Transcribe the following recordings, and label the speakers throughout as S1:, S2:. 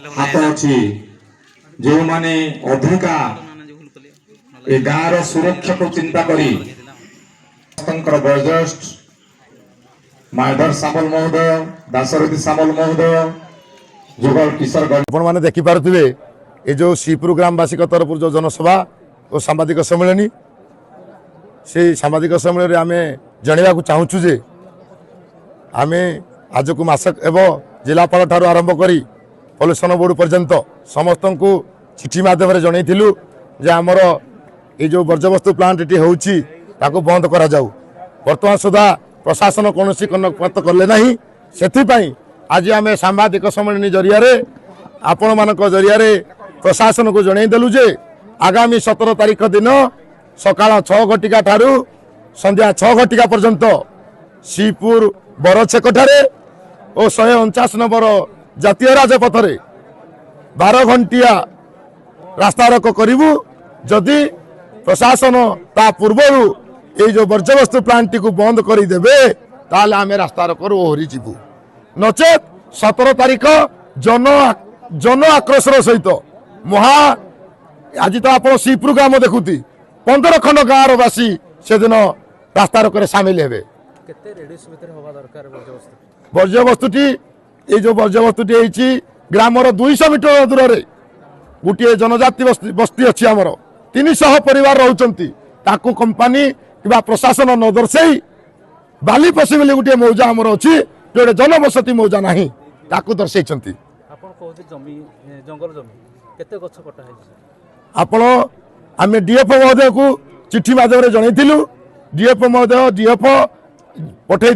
S1: हाथ अच्छी जो माने अधिका ए गाँव सुरक्षा को चिंता करी वयोज्येष्ठ माधर सामल महोदय दासरथी सामल महोदय जुगल किशोर
S2: आपण मैंने देखिपे ये जो श्रीपुर ग्रामवासी तरफ जो जनसभा और सांबादिक सम्मेलन से सांबादिक सम्मेलन आम जनवाक चाहूँ जे आम आज को मासक एवं जिलापाल ठार आरंभ करी पल्यूशन बोर्ड पर्यंत समस्त को चिठी मध्यम जनईलु जे आमर ये जो वर्ज्यवस्तु प्लांट ये होची ताको बंद करा जाऊ वर्तमान सुधा प्रशासन कौन कर्णपात कले ना से आज आम सांबादिक सम्मेलन जरिया आपण मान जरिया प्रशासन को जनईदेलु जे आगामी 17 तारीख दिन सकाळ 6 घटिका ठारू संध्या 6 घटिका पर्यंत श्रीपुर बरछेक ठारे और 149 नंबर जातीय राजपथ 12 घंटिया रास्ता रोक करूँ जदि प्रशासन ता पूर्वर ये जो वर्ज्यवस्तु प्लांट को बंद करदे ताल आम रास्ता रोक ओहरी जीवु नचेत 17 तारीख जन आक्रोश सहित महा आज तो आप श्रीपुर ग्राम देखुती 15 खंड गाँव बासी से दिन रास्ता रोक सामिल हे वर्ज्यवस्तुटी ये जो वर्ज्यवस्तुटी ग्रामर 200 मीटर दूर में गोटे जनजाति बस्ती अच्छी आमर 300 परिवार रोचंती ताकू कंपानी कि प्रशासन न दर्शाई बाली पशी बोली गोटे मौजा आमर अच्छी जो जनबसती मौजा ना ताकू दर्शाई आपण आम डीएफ महोदय को चिठी मध्यम जनईलु डीएफ महोदय डीएफ पठे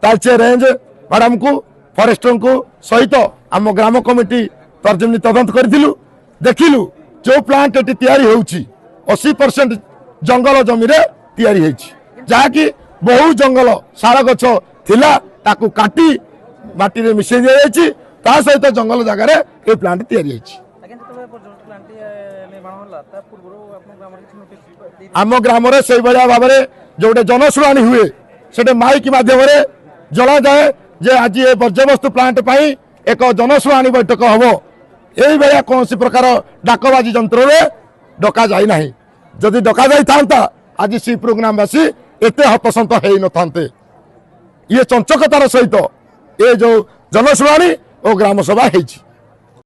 S2: तालचे रेंज मैडम को फॉरेस्टर को सहित आम ग्राम कमिटी तर्जमी तदंत करूँ देखिलु जो प्लांट ये तैयारी होउची 80% जंगल जमी रे तैयारी होइची जहाँकि बहु जंगल सारा गछ थिला ताकू काटी माटी रे मिसई दिया जाइची ता सहित जंगल जगह रे ये प्लांट तैयारी होइची आम ग्राम से भाव में जो जनशुणी हुए से माइक मध्यम जला जाए जे आज ये वर्ज्यवस्तु प्लांट पाई एक जनशुणी बैठक हम यही भाया कौन प्रकार डाकबाजी जंत्र डका जाए ना जदि डका जाई था आज श्रीपुर ग्रामवासी एत हतसंत हो न था ये चंचकतार सहित ये जो जनशुणी और ग्राम सभा होती।